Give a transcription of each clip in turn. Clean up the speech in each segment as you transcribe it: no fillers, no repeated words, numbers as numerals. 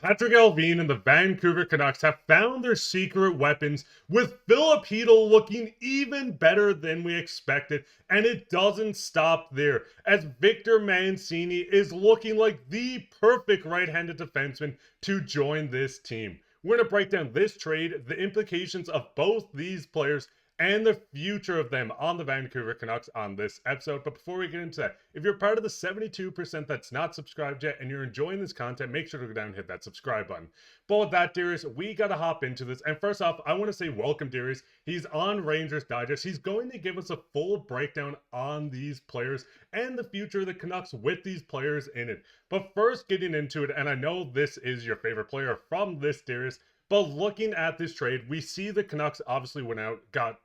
Patrik Allvin and the Vancouver Canucks have found their secret weapons, with Filip Hronek looking even better than we expected. And it doesn't stop there, as Victor Mancini is looking like the perfect right-handed defenseman to join this team. We're going to break down this trade, the implications of both these players, and the future of them on the Vancouver Canucks on this episode. But before we get into that, if you're part of the 72% that's not subscribed yet and you're enjoying this content, make sure to go down and hit that subscribe button. But with that, Darius, we got to hop into this. And first off, I want to say welcome, Darius. He's on Rangers Digest. He's going to give us a full breakdown on these players and the future of the Canucks with these players in it. But first, getting into it, and I know this is your favorite player from this, Darius, but looking at this trade, we see the Canucks obviously went out, got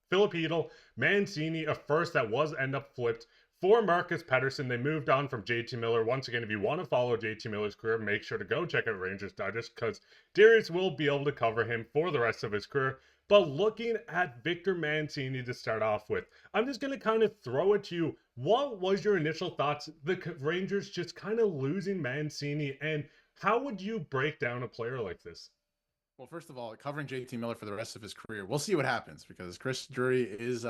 Filip Hronek, Mancini, a first that was end up flipped for Marcus Pettersson. They moved on from JT Miller. Once again, if you want to follow JT Miller's career, make sure to go check out Rangers Digest, because Darius will be able to cover him for the rest of his career. But looking at Victor Mancini to start off with, I'm just going to kind of throw it to you. What was your initial thoughts? The Rangers just kind of losing Mancini, and how would you break down a player like this? Well, first of all, covering JT Miller for the rest of his career, we'll see what happens, because Chris Drury is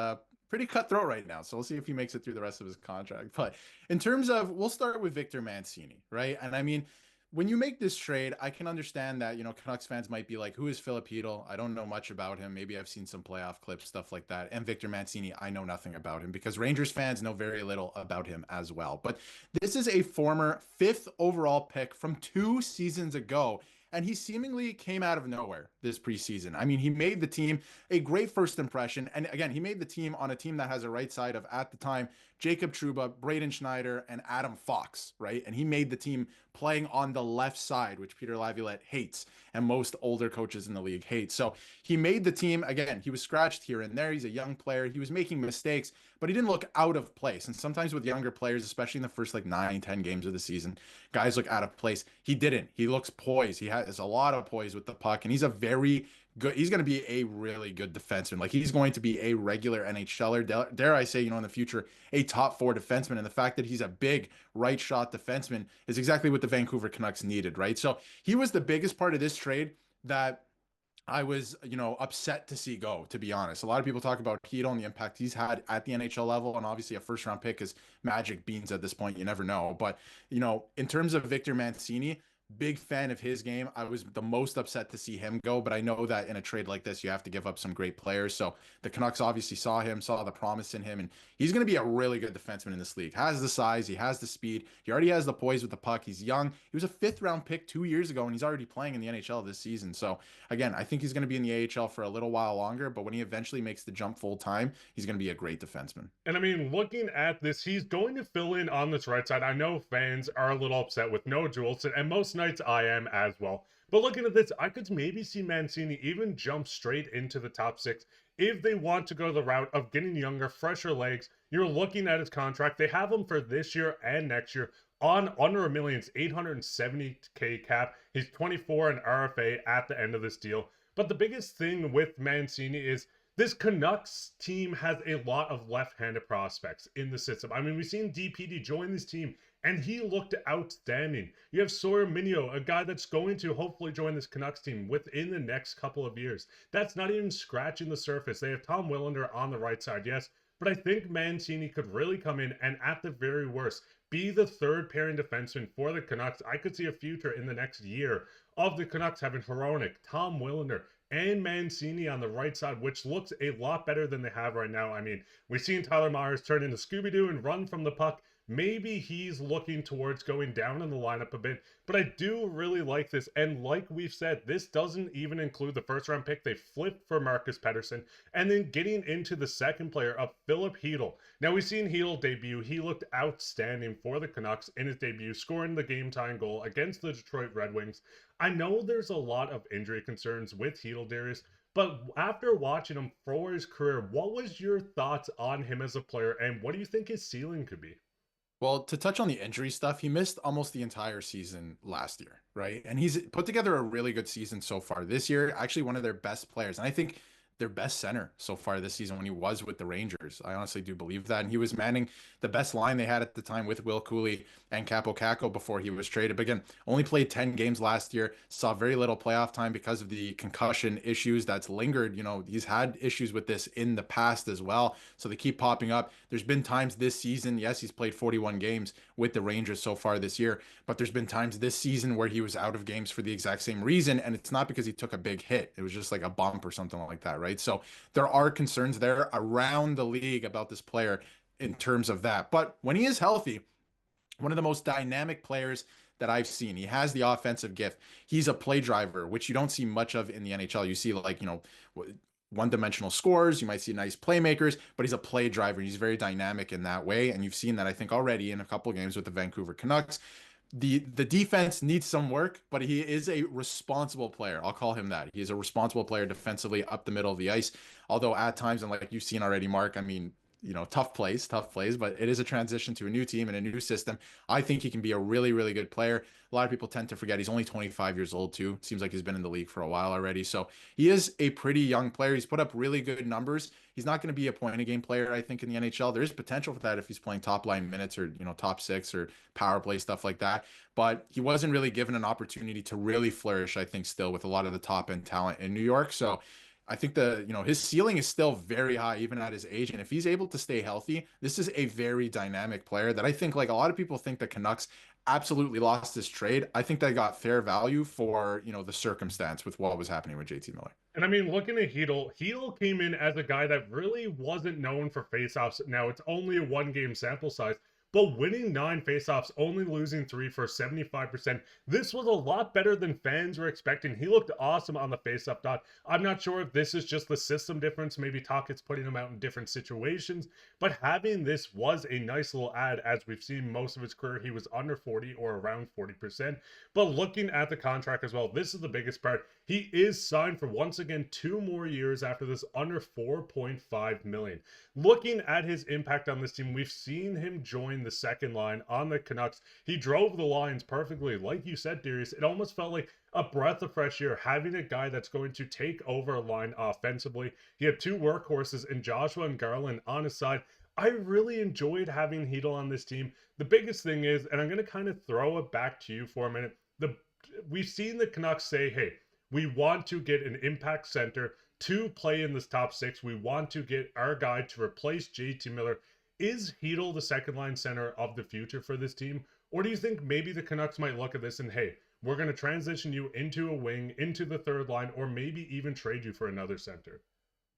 pretty cutthroat right now. So we'll see if he makes it through the rest of his contract. But in terms of, we'll start with Victor Mancini, right? And I mean, when you make this trade, I can understand that, Canucks fans might be like, who is Filip Hronek? I don't know much about him. Maybe I've seen some playoff clips, stuff like that. And Victor Mancini, I know nothing about him, because Rangers fans know very little about him as well. But this is a former 5th overall pick from 2 seasons ago. And he seemingly came out of nowhere this preseason. I mean, he made the team a great first impression. And again, he made the team on a team that has a right side of, at the time, Jacob Trouba, Braden Schneider, and Adam Fox, right? And he made the team playing on the left side, which Peter Laviolette hates and most older coaches in the league hate. So he made the team. Again, he was scratched here and there. He's a young player. He was making mistakes, but he didn't look out of place. And sometimes with younger players, especially in the first like 9, 10 games of the season, guys look out of place. He didn't. He looks poised. He has a lot of poise with the puck, and he's a very good, he's going to be a really good defenseman. Like, he's going to be a regular NHLer, dare I say, in the future, a top 4 defenseman. And the fact that he's a big right shot defenseman is exactly what the Vancouver Canucks needed, right? So he was the biggest part of this trade that I was, upset to see go, to be honest. A lot of people talk about Chytil and the impact he's had at the NHL level, and obviously a first round pick is magic beans at this point. You never know. But, in terms of Victor Mancini, big fan of his game. I was the most upset to see him go, but I know that in a trade like this, you have to give up some great players. So the Canucks obviously saw him, saw the promise in him, and he's going to be a really good defenseman in this league. Has the size, he has the speed, he already has the poise with the puck. He's young. He was a 5th round pick 2 years ago, and he's already playing in the NHL this season. So again, I think he's going to be in the AHL for a little while longer, but when he eventually makes the jump full time, he's going to be a great defenseman. And I mean, looking at this, he's going to fill in on this right side. I know fans are a little upset with no Juleson, and most nights I am as well. But looking at this, I could maybe see Mancini even jump straight into the top 6 if they want to go the route of getting younger, fresher legs. You're looking at his contract. They have him for this year and next year on under $1 million, $870K cap. He's 24 and RFA at the end of this deal. But the biggest thing with Mancini is this Canucks team has a lot of left-handed prospects in the system. I mean, we've seen DPD join this team, and he looked outstanding. You have Sawyer Minio, a guy that's going to hopefully join this Canucks team within the next couple of years. That's not even scratching the surface. They have Tom Willander on the right side, yes, but I think Mancini could really come in and, at the very worst, be the 3rd pairing defenseman for the Canucks. I could see a future in the next year of the Canucks having Hronek, Tom Willander, and Mancini on the right side, which looks a lot better than they have right now. I mean, we've seen Tyler Myers turn into Scooby-Doo and run from the puck. Maybe he's looking towards going down in the lineup a bit, but I do really like this. And like we've said, this doesn't even include the first round pick they flipped for Marcus Pettersson, and then getting into the second player of Filip Hronek. Now, we've seen Chytil debut. He looked outstanding for the Canucks in his debut, scoring the game-tying goal against the Detroit Red Wings. I know there's a lot of injury concerns with Chytil, Darius, but after watching him for his career, what was your thoughts on him as a player, and what do you think his ceiling could be? Well, to touch on the injury stuff, he missed almost the entire season last year, right? And he's put together a really good season so far this year, actually one of their best players. And I think their best center so far this season when he was with the Rangers. I honestly do believe that. And he was manning the best line they had at the time with Will Cooley and Capo Caco before he was traded. But again, only played 10 games last year, saw very little playoff time because of the concussion issues that's lingered. You know, he's had issues with this in the past as well. So they keep popping up. There's been times this season, yes, he's played 41 games with the Rangers so far this year, but there's been times this season where he was out of games for the exact same reason. And it's not because he took a big hit. It was just like a bump or something like that, right? So there are concerns there around the league about this player in terms of that. But when he is healthy, one of the most dynamic players that I've seen. He has the offensive gift. He's a play driver, which you don't see much of in the NHL. You see like, you know, one-dimensional scores. You might see nice playmakers, but he's a play driver. He's very dynamic in that way. And you've seen that, I think, already in a couple of games with the Vancouver Canucks. The defense needs some work, but he is a responsible player. I'll call him that. He is a responsible player defensively up the middle of the ice. Although at times, and like you've seen already, Mark, I mean, you know, tough plays, but it is a transition to a new team and a new system. I think he can be a really, really good player. A lot of people tend to forget he's only 25 years old too. Seems like he's been in the league for a while already. So he is a pretty young player. He's put up really good numbers. He's not going to be a point a game player, I think, in the NHL. There is potential for that if he's playing top line minutes or, you know, top six or power play, stuff like that. But he wasn't really given an opportunity to really flourish, I think, still with a lot of the top end talent in New York. So I think his ceiling is still very high, even at his age. And if he's able to stay healthy, this is a very dynamic player that I think, like a lot of people think the Canucks absolutely lost this trade. I think they got fair value for, you know, the circumstance with what was happening with JT Miller. And I mean, looking at Chytil came in as a guy that really wasn't known for faceoffs. Now, it's only a 1-game sample size, but winning 9 faceoffs, only losing 3 for 75%. This was a lot better than fans were expecting. He looked awesome on the faceoff dot. I'm not sure if this is just the system difference. Maybe Tocchet's putting him out in different situations, but having this was a nice little add. As we've seen most of his career, he was under 40 or around 40%. But looking at the contract as well, this is the biggest part. He is signed for, once again, 2 more years after this, under $4.5 million. Looking at his impact on this team, we've seen him join the second line on the Canucks. He drove the lines perfectly. Like you said, Darius, it almost felt like a breath of fresh air having a guy that's going to take over a line offensively. He had 2 workhorses in Joshua and Garland on his side. I really enjoyed having Chytil on this team. The biggest thing is, and I'm going to kind of throw it back to you for a minute, we've seen the Canucks say, hey, we want to get an impact center to play in this top 6. We want to get our guy to replace JT Miller. Is Chytil the second line center of the future for this team? Or do you think maybe the Canucks might look at this and, hey, we're going to transition you into a wing, into the third line, or maybe even trade you for another center?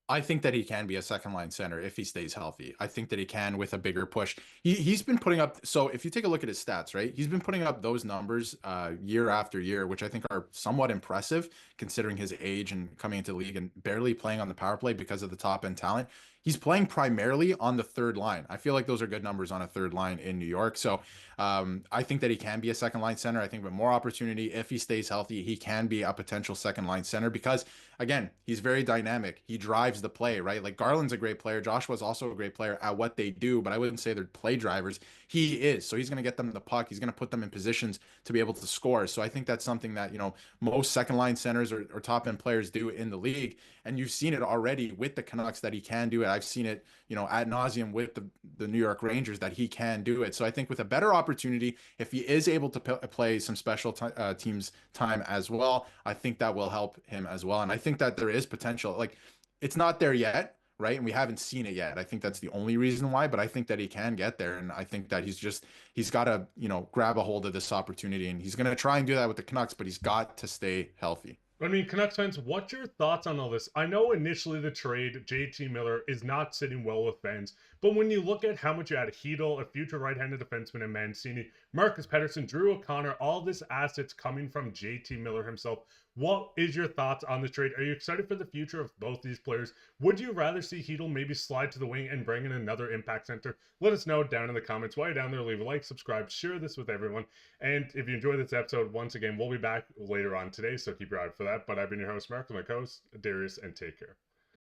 I think that he can be a second line center if he stays healthy. I think that he can with a bigger push. He's been putting up, so if you take a look at his stats, right, he's been putting up those numbers year after year, which I think are somewhat impressive considering his age and coming into the league and barely playing on the power play because of the top end talent. He's playing primarily on the third line. I feel like those are good numbers on a third line in New York. So I think that he can be a second line center. I think with more opportunity, if he stays healthy, he can be a potential second line center because, again, he's very dynamic. He drives the play, right? Like Garland's a great player. Joshua's also a great player at what they do, but I wouldn't say they're play drivers. He is. So he's going to get them the puck. He's going to put them in positions to be able to score. So I think that's something that, you know, most second line centers or top end players do in the league. And you've seen it already with the Canucks that he can do it. I've seen it, you know, ad nauseum with the New York Rangers that he can do it. So I think with a better opportunity, if he is able to play some special teams time as well, I think that will help him as well. And I think that there is potential. Like, it's not there yet, right? And we haven't seen it yet. I think that's the only reason why, but I think that he can get there. And I think that he's got to, you know, grab a hold of this opportunity, and he's going to try and do that with the Canucks, but he's got to stay healthy. I mean, Canucks fans, what's your thoughts on all this? I know initially the trade, JT Miller, is not sitting well with fans, but when you look at how much you had Chytil, a future right-handed defenseman, and Mancini, Elias Pettersson, Drew O'Connor, all this assets coming from JT Miller himself, what is your thoughts on the trade? Are you excited for the future of both these players? Would you rather see Chytil maybe slide to the wing and bring in another impact center? Let us know down in the comments. While you're down there, leave a like, subscribe, share this with everyone. And if you enjoyed this episode, once again, we'll be back later on today, so keep your eye out for that. But I've been your host, Mark, with my co-host, Darius, and take care.